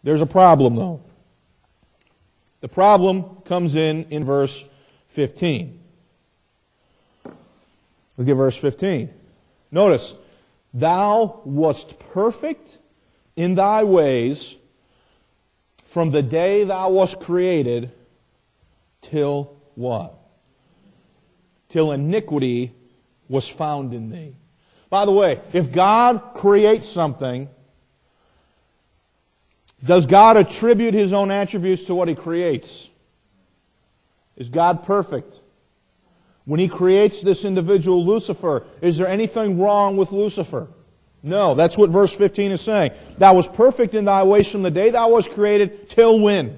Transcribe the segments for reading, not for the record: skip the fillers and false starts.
There's a problem, though. The problem comes in verse 15. Look at verse 15. Notice, thou wast perfect in thy ways from the day thou wast created till what? Till iniquity was found in thee. By the way, if God creates something, does God attribute His own attributes to what He creates? Is God perfect? When He creates this individual, Lucifer, is there anything wrong with Lucifer? No, that's what verse 15 is saying. Thou wast perfect in thy ways from the day thou wast created till when?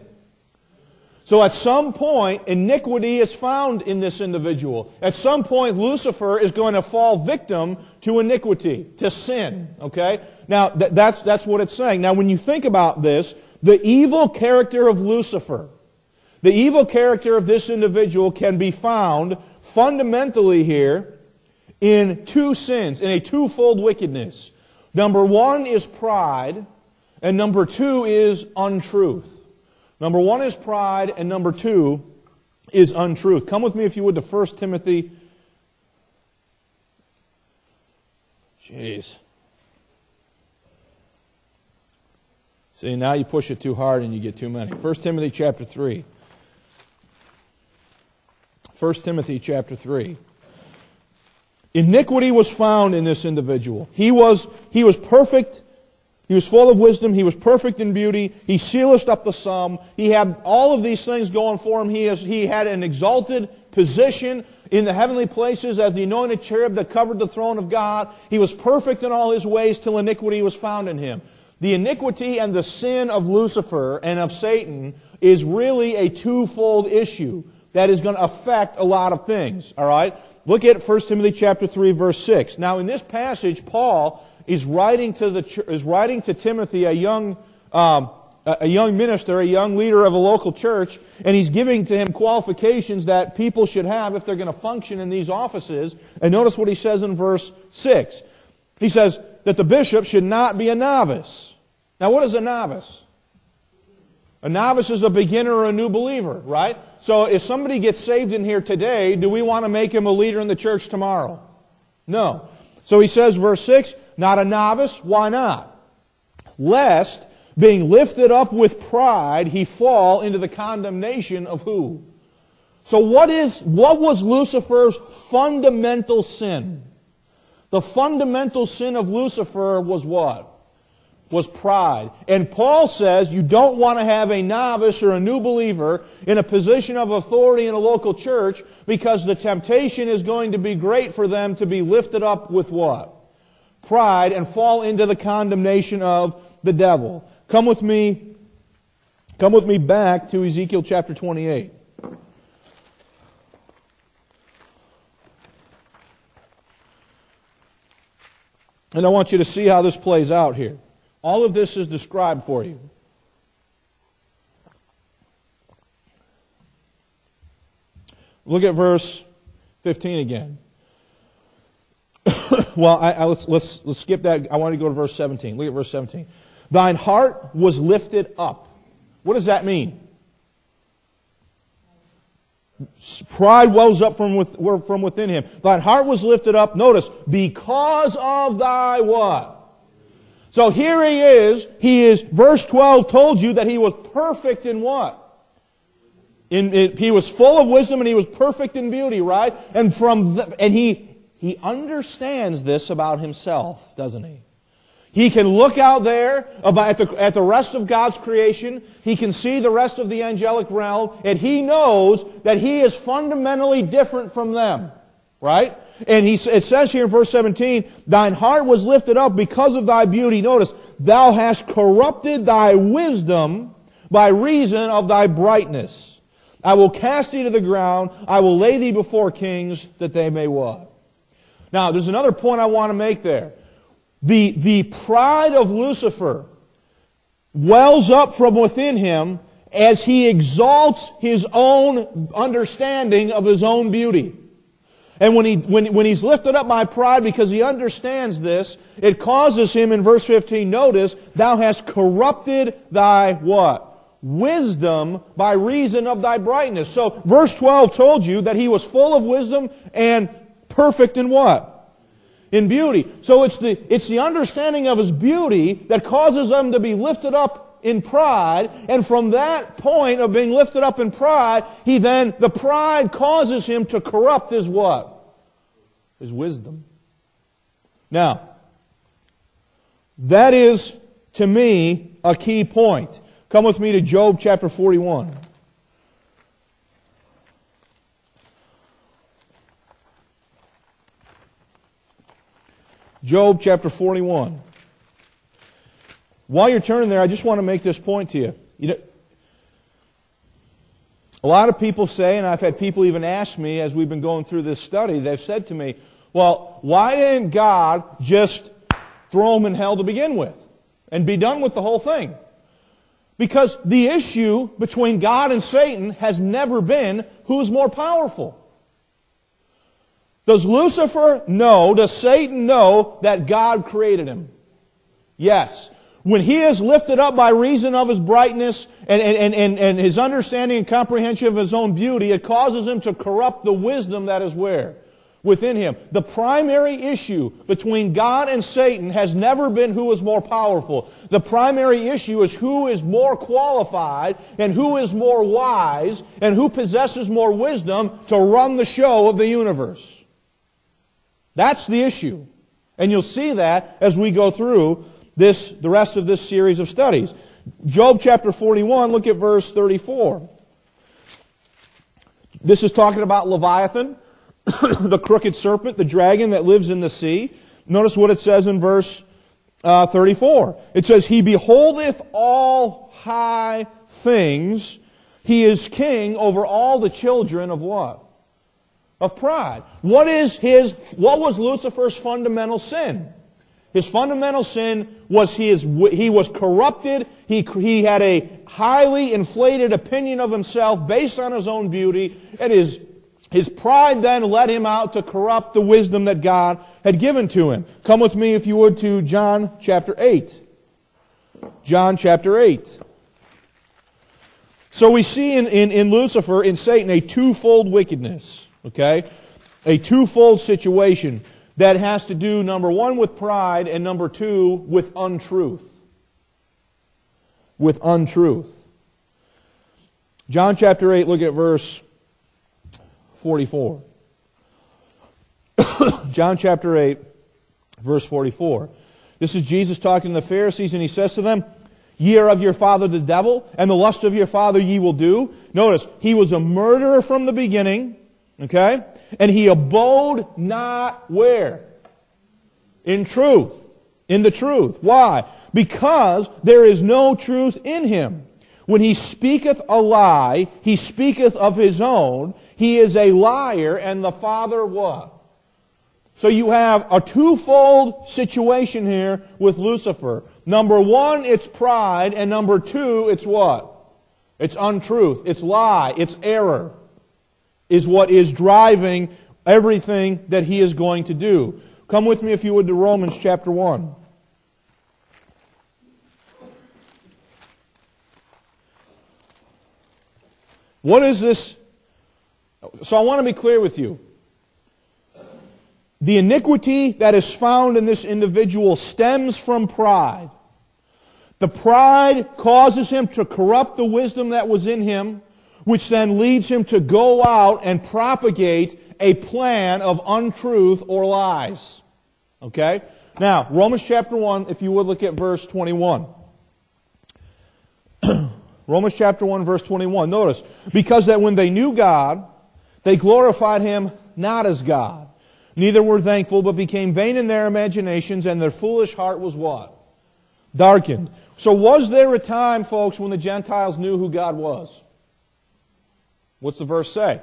So at some point, iniquity is found in this individual. At some point, Lucifer is going to fall victim to iniquity, to sin. Okay? Now, that's what it's saying. Now, when you think about this, the evil character of Lucifer, the evil character of this individual can be found fundamentally here in two sins, in a twofold wickedness. Number one is pride, and number two is untruth. Number one is pride, and number two is untruth. Come with me, if you would, to 1 Timothy. Jeez. See, now you push it too hard and you get too many. 1 Timothy chapter 3. 1 Timothy chapter 3. Iniquity was found in this individual. He was perfect. He was full of wisdom. He was perfect in beauty. He sealeth up the sum. He had all of these things going for him. He had an exalted position in the heavenly places as the anointed cherub that covered the throne of God. He was perfect in all his ways till iniquity was found in him. The iniquity and the sin of Lucifer and of Satan is really a twofold issue that is going to affect a lot of things. All right? Look at 1 Timothy chapter 3, verse 6. Now, in this passage, Paul is writing to Timothy, a young minister, a young leader of a local church, and he's giving to him qualifications that people should have if they're going to function in these offices. And notice what he says in verse 6. He says that the bishop should not be a novice. Now, what is a novice? A novice is a beginner or a new believer, right? So if somebody gets saved in here today, do we want to make him a leader in the church tomorrow? No. So he says, verse 6, not a novice. Why not? Lest, being lifted up with pride, he fall into the condemnation of who? So what was Lucifer's fundamental sin? The fundamental sin of Lucifer was what? Was pride. And Paul says you don't want to have a novice or a new believer in a position of authority in a local church because the temptation is going to be great for them to be lifted up with what? Pride and fall into the condemnation of the devil. Come with me back to Ezekiel chapter 28. And I want you to see how this plays out here. All of this is described for you. Look at verse 15 again. Well, let's skip that. I want to go to verse 17. Look at verse 17. Thine heart was lifted up. What does that mean? Pride wells up from within him. Thine heart was lifted up, notice, because of thy what? So here he is, verse 12 told you that he was perfect in what? He was full of wisdom and he was perfect in beauty, right? And he understands this about himself, doesn't he? He can look out there at the rest of God's creation. He can see the rest of the angelic realm, and he knows that he is fundamentally different from them, right? And it says here in verse 17, thine heart was lifted up because of thy beauty. Notice, thou hast corrupted thy wisdom by reason of thy brightness. I will cast thee to the ground. I will lay thee before kings that they may what? Now, there's another point I want to make there. The pride of Lucifer wells up from within him as he exalts his own understanding of his own beauty. And when he's lifted up by pride because he understands this, it causes him, in verse 15, notice, thou hast corrupted thy what? Wisdom by reason of thy brightness. So verse 12 told you that he was full of wisdom and perfect in what? In beauty. So it's the understanding of his beauty that causes him to be lifted up in pride, and from that point of being lifted up in pride, the pride causes him to corrupt his what? His wisdom. Now, that is, to me, a key point. Come with me to Job chapter 41. Job chapter 41. While you're turning there, I just want to make this point to you. You know, a lot of people say, and I've had people even ask me as we've been going through this study, they've said to me, well, why didn't God just throw them in hell to begin with and be done with the whole thing? Because the issue between God and Satan has never been who's more powerful. Does Lucifer know, does Satan know that God created him? Yes. When he is lifted up by reason of his brightness and his understanding and comprehension of his own beauty, it causes him to corrupt the wisdom that is where? Within him. The primary issue between God and Satan has never been who is more powerful. The primary issue is who is more qualified and who is more wise and who possesses more wisdom to run the show of the universe. That's the issue. And you'll see that as we go through the rest of this series of studies. Job chapter 41, look at verse 34. This is talking about Leviathan, the crooked serpent, the dragon that lives in the sea. Notice what it says in verse 34. It says, He beholdeth all high things. He is king over all the children of what? Of pride. What was Lucifer's fundamental sin? His fundamental sin was he was corrupted. He had a highly inflated opinion of himself based on his own beauty, and his pride then led him out to corrupt the wisdom that God had given to him. Come with me, if you would, to John chapter 8. John chapter 8. So we see in Lucifer, in Satan, a twofold wickedness. Okay? A twofold situation that has to do, number one, with pride, and number two, with untruth. With untruth. John chapter 8, look at verse 44. John chapter 8, verse 44. This is Jesus talking to the Pharisees, and He says to them, Ye are of your father the devil, and the lust of your father ye will do. Notice, he was a murderer from the beginning, okay? And he abode not where? In truth. In the truth. Why? Because there is no truth in him. When he speaketh a lie, he speaketh of his own. He is a liar, and the father what? So you have a twofold situation here with Lucifer. Number one, it's pride, and number two, it's what? It's untruth. It's lie. It's error. Is what is driving everything that he is going to do. Come with me, if you would, to Romans chapter 1. What is this? So I want to be clear with you. The iniquity that is found in this individual stems from pride. The pride causes him to corrupt the wisdom that was in him, which then leads him to go out and propagate a plan of untruth or lies. Okay? Now, Romans chapter 1, if you would look at verse 21. Romans chapter 1, verse 21. Notice, because that when they knew God, they glorified Him not as God. Neither were thankful, but became vain in their imaginations, and their foolish heart was what? Darkened. So was there a time, folks, when the Gentiles knew who God was? What's the verse say? It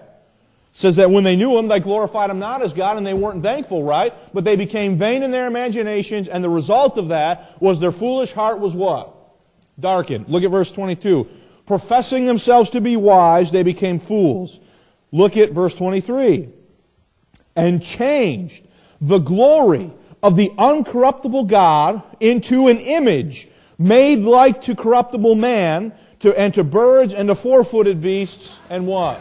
says that when they knew Him, they glorified Him not as God, and they weren't thankful, right? But they became vain in their imaginations, and the result of that was their foolish heart was what? Darkened. Look at verse 22. Professing themselves to be wise, they became fools. Look at verse 23. and changed the glory of the uncorruptible God into an image made like to corruptible man, and to birds and to four-footed beasts, and what?